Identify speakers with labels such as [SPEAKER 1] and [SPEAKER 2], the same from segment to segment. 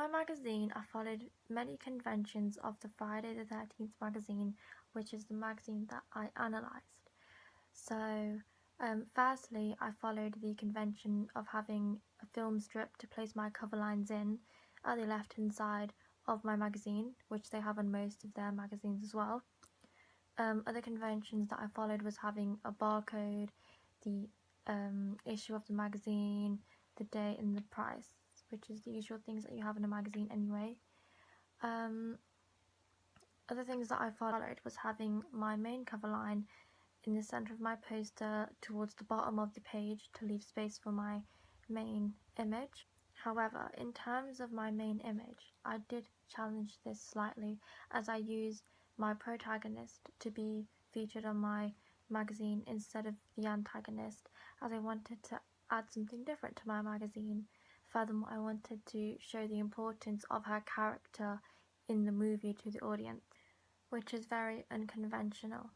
[SPEAKER 1] my magazine, I followed many conventions of the Friday the 13th magazine, which is the magazine that I analysed. So, firstly, I followed the convention of having a film strip to place my cover lines in at the left-hand side of my magazine, which they have on most of their magazines as well. Other conventions that I followed was having a barcode, the issue of the magazine, the date, and the price, which is the usual things that you have in a magazine anyway. Other things that I followed was having my main cover line in the center of my poster towards the bottom of the page to leave space for my main image. However, in terms of my main image, I did challenge this slightly as I used my protagonist to be featured on my magazine instead of the antagonist, as I wanted to add something different to my magazine. Furthermore, I wanted to show the importance of her character in the movie to the audience, which is very unconventional.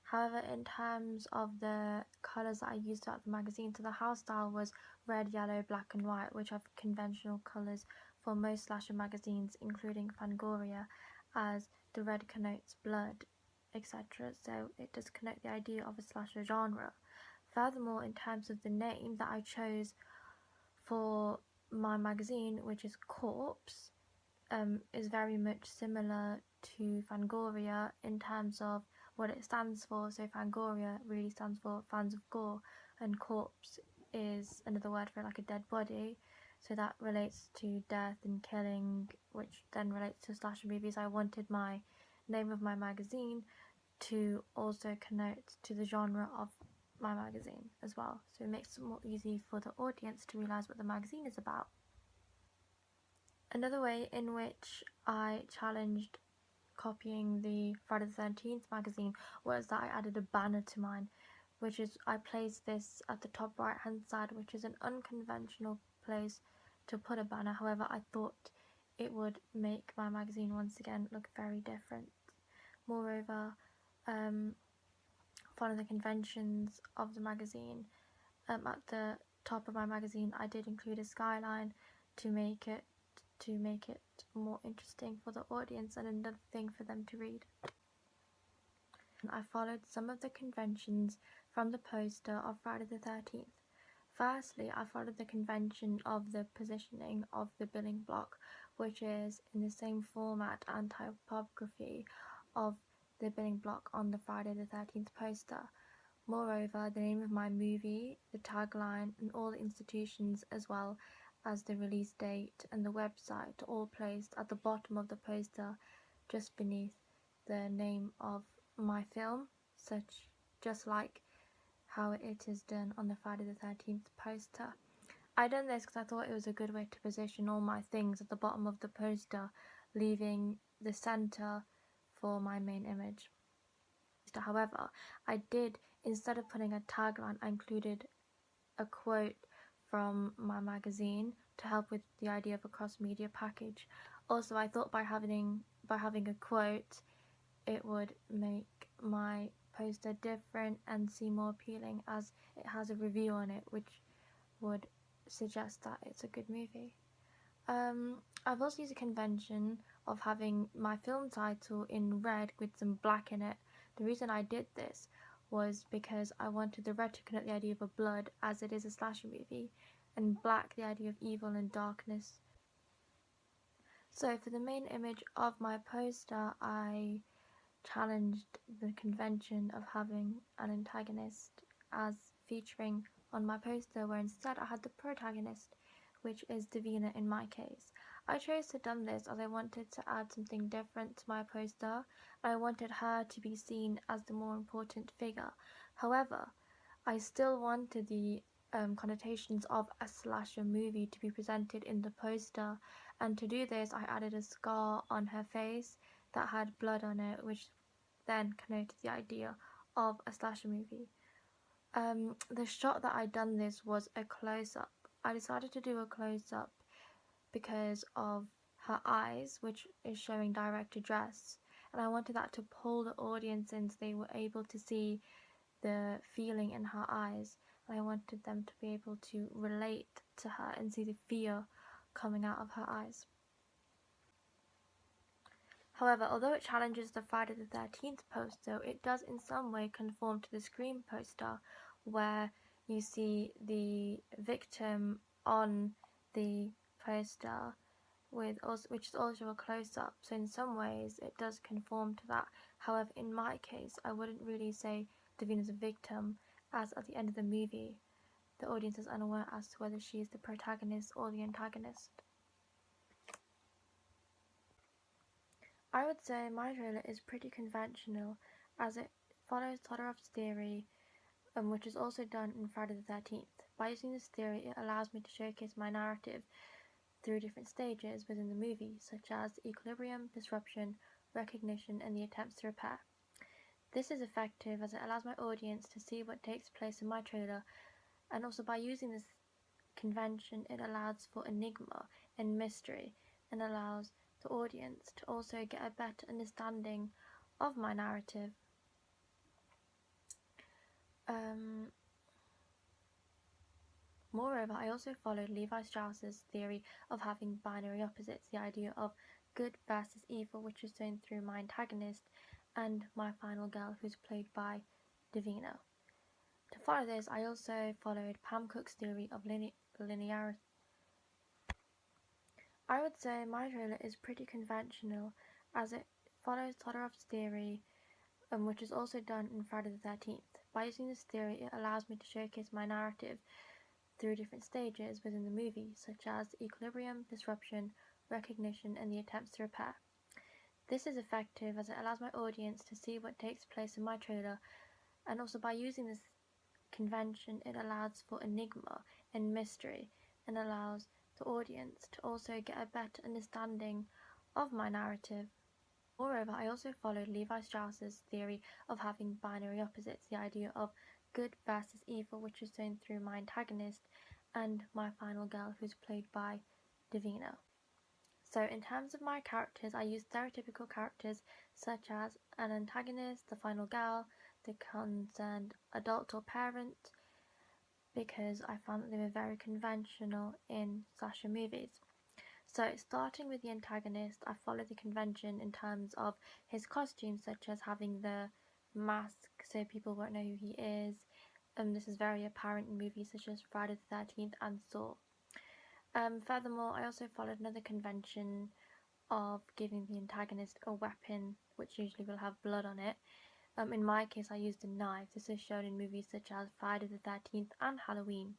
[SPEAKER 1] However, in terms of the colours that I used throughout the magazine, so the house style was red, yellow, black and white, which are conventional colours for most slasher magazines, including Fangoria, as the red connotes blood, etc. So it does connote the idea of a slasher genre. Furthermore, in terms of the name that I chose for my magazine, which is Corpse, is very much similar to Fangoria in terms of what it stands for. So Fangoria really stands for fans of gore, and corpse is another word for like a dead body, so that relates to death and killing, which then relates to slasher movies. I wanted my name of my magazine to also connote to the genre of my magazine as well, so it makes it more easy for the audience to realise what the magazine is about. Another way in which I challenged copying the Friday the 13th magazine was that I added a banner to mine, which is I placed this at the top right hand side, which is an unconventional place to put a banner. However, I thought it would make my magazine once again look very different. Moreover, following the conventions of the magazine, at the top of my magazine I did include a skyline to make it more interesting for the audience and another thing for them to read. I followed some of the conventions from the poster of Friday the 13th. Firstly, I followed the convention of the positioning of the billing block, which is in the same format and typography of the billing block on the Friday the 13th poster. Moreover, the name of my movie, the tagline, and all the institutions as well as the release date and the website are all placed at the bottom of the poster just beneath the name of my film, just like how it is done on the Friday the 13th poster. I done this because I thought it was a good way to position all my things at the bottom of the poster, leaving the center for my main image. However, I did, instead of putting a tagline, I included a quote from my magazine to help with the idea of a cross-media package. Also, I thought by having a quote, it would make my poster different and seem more appealing, as it has a review on it, which would suggest that it's a good movie. I've also used a convention of having my film title in red with some black in it. The reason I did this was because I wanted the red to connote the idea of a blood, as it is a slasher movie, and black the idea of evil and darkness. So for the main image of my poster, I challenged the convention of having an antagonist as featuring on my poster, where instead I had the protagonist, which is Davina in my case. I chose to do this as I wanted to add something different to my poster. I wanted her to be seen as the more important figure. However, I still wanted the connotations of a slasher movie to be presented in the poster, and to do this I added a scar on her face that had blood on it, which then connoted the idea of a slasher movie. The shot that I done this was a close-up. I decided to do a close-up because of her eyes, which is showing direct address, and I wanted that to pull the audience in so they were able to see the feeling in her eyes, and I wanted them to be able to relate to her and see the fear coming out of her eyes. However, although it challenges the Friday the 13th poster, it does in some way conform to the Scream poster, where you see the victim on the poster which is also a close-up, so in some ways it does conform to that. However, in my case, I wouldn't really say Davina's a victim, as at the end of the movie, the audience is unaware as to whether she is the protagonist or the antagonist. I would say my trailer is pretty conventional, as it follows Todorov's theory, which is also done in Friday the 13th. By using this theory, it allows me to showcase my narrative through different stages within the movie, such as equilibrium, disruption, recognition, and the attempts to repair. This is effective as it allows my audience to see what takes place in my trailer, and also by using this convention, it allows for enigma and mystery, and allows the audience to also get a better understanding of my narrative. Moreover, I also followed Levi Strauss's theory of having binary opposites, the idea of good versus evil, which is shown through my antagonist and my final girl, who's played by Davina. To follow this, I also followed Pam Cook's theory of linearity. I would say my trailer is pretty conventional, as it follows Todorov's theory, which is also done in Friday the 13th. By using this theory, it allows me to showcase my narrative through different stages within the movie, such as equilibrium, disruption, recognition, and the attempts to repair. This is effective as it allows my audience to see what takes place in my trailer, and also by using this convention, it allows for enigma and mystery, and allows the audience to also get a better understanding of my narrative. Moreover, I also followed Levi Strauss's theory of having binary opposites, the idea of good versus evil, which is shown through my antagonist and my final girl, who's played by Davina. So in terms of my characters, I used stereotypical characters such as an antagonist, the final girl, the concerned adult or parent, because I found that they were very conventional in slasher movies. So starting with the antagonist, I followed the convention in terms of his costume, such as having the mask so people won't know who he is. This is very apparent in movies such as Friday the 13th and Saw. Furthermore, I also followed another convention of giving the antagonist a weapon, which usually will have blood on it. In my case, I used a knife. This is shown in movies such as Friday the 13th and Halloween.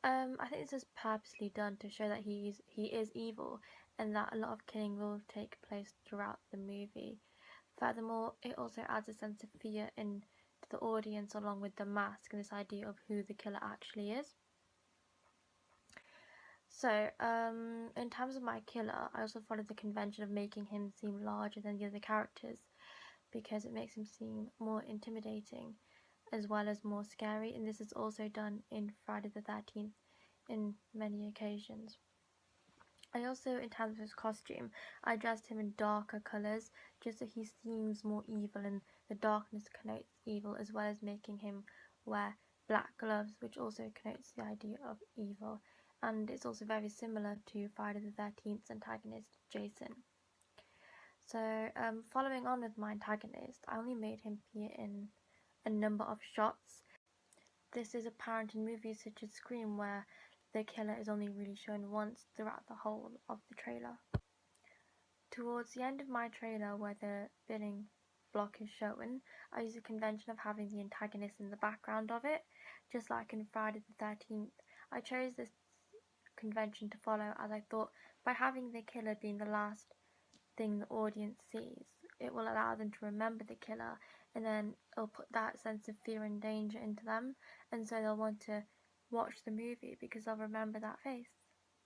[SPEAKER 1] I think this is purposely done to show that he is evil, and that a lot of killing will take place throughout the movie. Furthermore, it also adds a sense of fear into the audience, along with the mask and this idea of who the killer actually is. So, in terms of my killer, I also followed the convention of making him seem larger than the other characters, because it makes him seem more intimidating as well as more scary, and this is also done in Friday the 13th in many occasions. I also, in terms of his costume, I dressed him in darker colours just so he seems more evil, and the darkness connotes evil, as well as making him wear black gloves, which also connotes the idea of evil, and it's also very similar to Friday the 13th's antagonist, Jason. So, following on with my antagonist, I only made him appear in a number of shots. This is apparent in movies such as Scream, where the killer is only really shown once throughout the whole of the trailer. Towards the end of my trailer, where the building block is shown, I use a convention of having the antagonist in the background of it, just like in Friday the 13th. I chose this convention to follow as I thought by having the killer being the last thing the audience sees, it will allow them to remember the killer, and then it'll put that sense of fear and danger into them, and so they'll want to watch the movie because they'll remember that face.